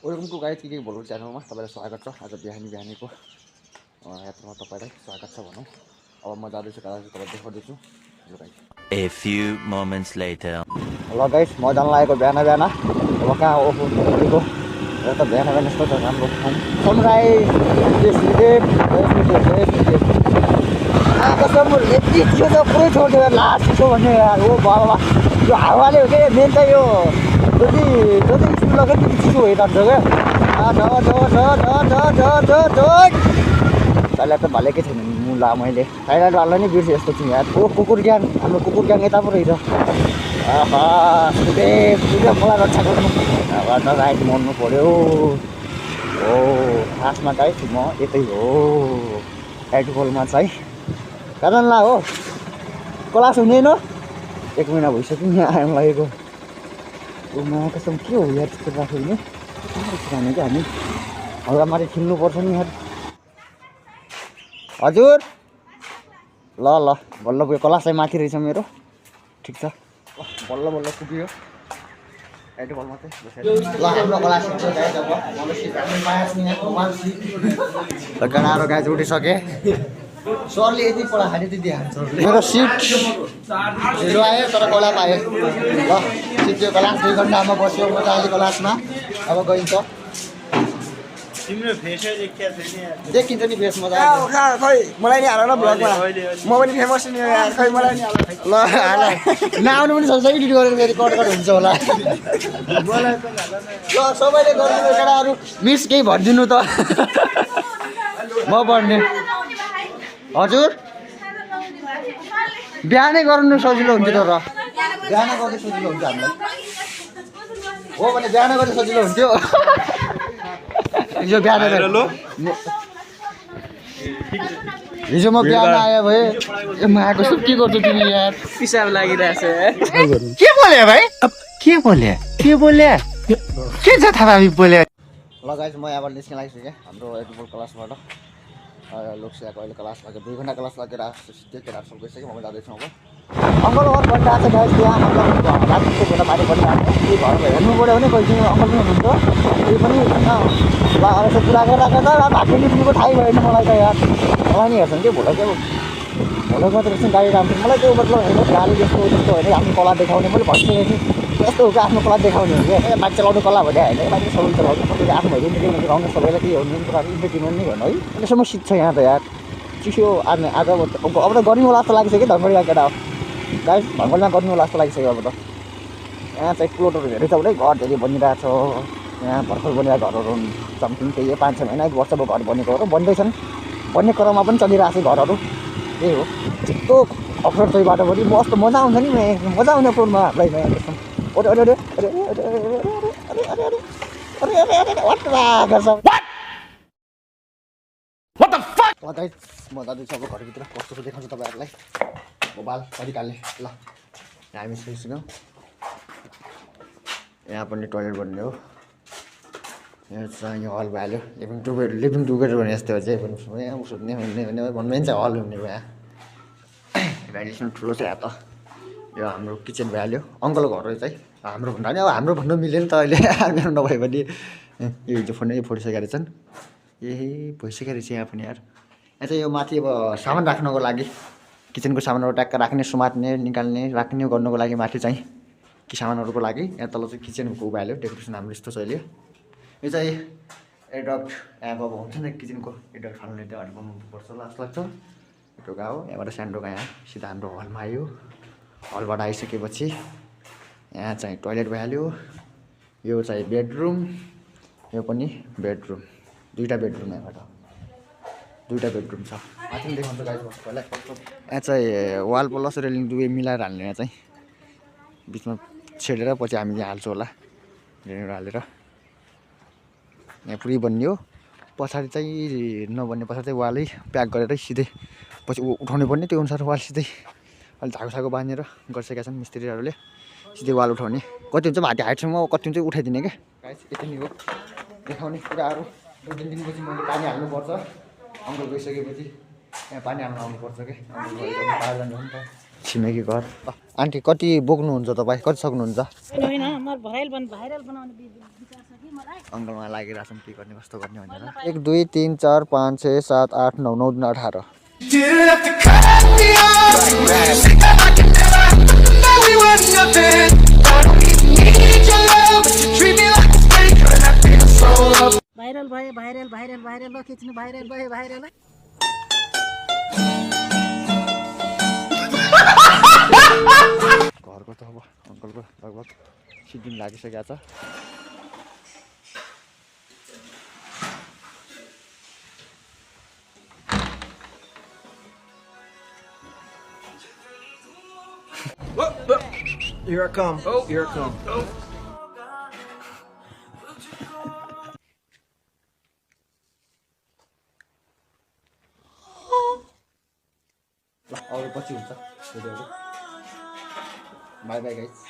वेलकमको guys के बोल्नु च्यानलमा तपाईँलाई स्वागत छ। आज बिहानीको यात्रामा तपाईँलाई स्वागत छ भनौँ। अब म जाँदैछु कहाँ तपाईँलाई देखाउँदैछु। A few moments later. ल गाइज म जान लागेको बिहान अब कहाँ ओहो पुगेको र त बिहान यस्तो छ राम्रो ठाउँ सनराइज कसम यति चिसो छ पुरै छोडिदियो लास्ट चिसो भन्ने यार हो बाबा। यो हावाले हो कि मेन चाहिँ यो जति स्कुल लगेर त्यति चिसो भइरहन्छ क्या। पहिला त भलेकै छैन मुला मैले थाइल्यान्ड वाला नै बिर्सेँ यस्तो छु यार। ओ कुकुर ग्याङ हाम्रो कुकुर ग्याङ यता पो रहेछ। मलाई रक्षा गर्नु राइट मर्नु पऱ्यो। हो खासमा गाइस म यतै हो एडबलमा चाहिँ कारणला हो क्लास हुँदैन 1 महिना भइसक्यो यहाँ आउनु लागेको। मा कसम के हो यार त्यस्तो राखेको नि खाने क्या हामी हल्का माथि खेल्नुपर्छ नि यार। हजुर ल ल बल्ल पुग्यो क्लास चाहिँ माथि रहेछ मेरो। ठिक छ बल्ल पुग्यो एडबलमा चाहिँ ल हाम्रो क्लास गनारो गाइज उठिसकेँ। सरले यति पढा खाने त्यति हान्छ मेरो सिट ढिलो आयो तर कला पाएँ। ल सिट्यो क्लास 2 घन्टामा बस्यो मजाले क्लासमा। अब गइन्छ तिम्रो फेसै देखिया छैन यार। देखिन्छ नि फेस मजा खै मलाई नि हाल न ब्लगमा म पनि फेमस नि यार। खै मलाई नि हाल ल हाल नआउनु पनि सक्छ एडिट गरेर फेरि कट हुन्छ होला। ल सबैले गर्नु केटाहरू मिस केही भनिदिनु त म पढ्ने। हजुर बिहानै गर्नु सजिलो हुन्छ तर बिहान गर्दा सजिलो हुन्छ हामीलाई। हो भने बिहान गर्दा सजिलो हुन्थ्यो। हिजो बिहान हिजो म बिहान आयो भए म आएको छु के गर्छु तिमी यार पिसाब लागिरहेछ के बोले भाइ के बोले के छ थाहा बोले। ल गाइस म यहाँबाट निस्किन लागिसकेँ हाम्रो एडबल क्लासबाट। लोकसेवाको अहिले क्लास लाग्यो 2 घन्टा क्लास लागेर त्यो केटाहरू सब गइसक्यो म जाँदैछु। अब अङ्कल घर भनिरहेको छ गाइस त्यहाँ मतलब रातिको बेला बाहिर बनिरहेको छ के घर हेर्नु पऱ्यो भने कोही अङ्कल पनि हुनुहुन्छ त्यही पनि यसो कुरा गरिरहेको छ। भाग्य निस्किनुको थाहै भएन मलाई त यार। मलाई नि हेर्छन् कि भोलको मात्र रहेछ गाडी राम्रो मलाई त्यो मतलब होइन गाडी जस्तो होइन आफ्नो कला देखाउने मैले भनिसकेको थिएँ यस्तो हो कि आफ्नो कला देखाउने हो क्या। बाइक चलाउनु कला भने होइन बाइक सबै चलाउँछ सबैले आफ्नो भइदियो इन्टरटेनमेन्ट गराउनु सबैलाई के हुनु कुराहरू इन्टरटेनमेन्ट नै भन्नु है। अहिलेसम्म सिक्छ यहाँ त यार चिसो आज अब त गर्मी होला जस्तो लागिसक्यो धनगढीमा केटा हो गाइस धनगढीमा गर्मी होला जस्तो लागिसक्यो अब त। यहाँ चाहिँ प्लोटहरू धेरै छ भने घर धेरै बनिरहेको छ। यहाँ भर्खर बनिरहेको घरहरू समथिङ त्यही 5-6 महिना 1 वर्ष अब घर बनेकोहरू बन्दैछन् बन्ने क्रममा पनि चलिरहेको छ घरहरू। त्यही हो यस्तो अप्रोड छ यो बाटोभरि मस्त मजा आउँछ नि मजा आउने प्रोडमा हामीलाई नयाँ त्यस्तो म जाँदैछु अब घरभित्र कस्तो देखाउँछु तपाईँहरूलाई मोबाइल परिकाल्ने। ल हामी सुन्छौँ यहाँ पनि टोइलेट बन्ने हो। यहाँ चाहिँ यो हल भइहाल्यो लिभिङ टुगेदर भने जस्तो चाहिँ यहाँ सुत्ने भन्ने भन्नु चाहिँ हल हुने भयो। यहाँ भेन्टिलेसन ठुलो छ यहाँ त। यो हाम्रो किचन भइहाल्यो अङ्कलको घर चाहिँ हाम्रो भन्दा नि अब हाम्रो भन्नु मिल्यो नि त अहिले मेरो नभए भने यो हिजो फोन नै फोडिसकेका रहेछन्। भइसकेको रहेछ यहाँ पनि यार। यहाँ चाहिँ यो माथि अब सामान राख्नको लागि किचनको सामानहरू ट्याक्क राख्ने समात्ने निकाल्ने राख्ने गर्नुको लागि माथि चाहिँ कि सामानहरूको लागि। यहाँ तल चाहिँ किचनको भइहाल्यो डेकोरेसन हाम्रो यस्तो छ अहिले। यो चाहिँ एडप्ट एप अब हुन्छ नि किचनको एडप्ट फाल्ने त्योहरू बनाउनुपर्छ जस्तो लाग्छ। ढोका हो यहाँबाट सानो ढोका यहाँ सिधा हाम्रो हलमा आयो। हलबाट आइसकेपछि यहाँ चाहिँ टोइलेट भइहाल्यो। यो चाहिँ बेडरुम यो पनि बेडरुम 2टा बेडरुम यहाँबाट 2टा बेडरुम छ। माथि पनि देखाउँछ गाइस पहिला यहाँ चाहिँ वाल प्लस रेलिङ दुवै मिलाएर हाल्ने। यहाँ चाहिँ बिचमा छेडेर पछि हामीले हाल्छौँ होला रेलिङ हालेर यहाँ पुरै बन्ने हो। पछाडि चाहिँ नबन्ने पछाडि चाहिँ वालै प्याक गरेरै सिधै पछि उठाउनु पर्ने त्यो अनुसार वाल सिधै अलि धागो बाँधेर गरिसकेका छन् मिस्त्रीहरूले सिधै वाल उठाउने। कति हुन्छ माथि हाइटसम्म कति हुन्छ उठाइदिने क्या गाइस यति नै हो देखाउने कुराहरू। 2-3 दिनपछि मैले पानी हाल्नुपर्छ अङ्कल गइसकेपछि यहाँ पानी हाल्नु आउनुपर्छ कि पार जानु नि त छिमेकी घर। आन्टी कति बोक्नुहुन्छ तपाईँ कति सक्नुहुन्छ? होइन म भाइरल बनाउने विचार छ कि अङ्कलमा लागिरहेको छौँ के गर्ने कस्तो गर्ने भनेर 1 2 3 4 5 6 7 8 9 9 दिन 18 Didn't have to cut me off. Think that I can never know we were nothing. I don't even need your love, but you treat me like a stranger, and I feel so loved. Viral भयो viral viral viral ल खिच्नु viral भयो viral घरको त अब अङ्कलको लगभग सिद्धिन लागिसकेको छ Here I come. Oh, here I come. ल अरू पछि हुन्छ भिडियोहरू बाई बाई गाइस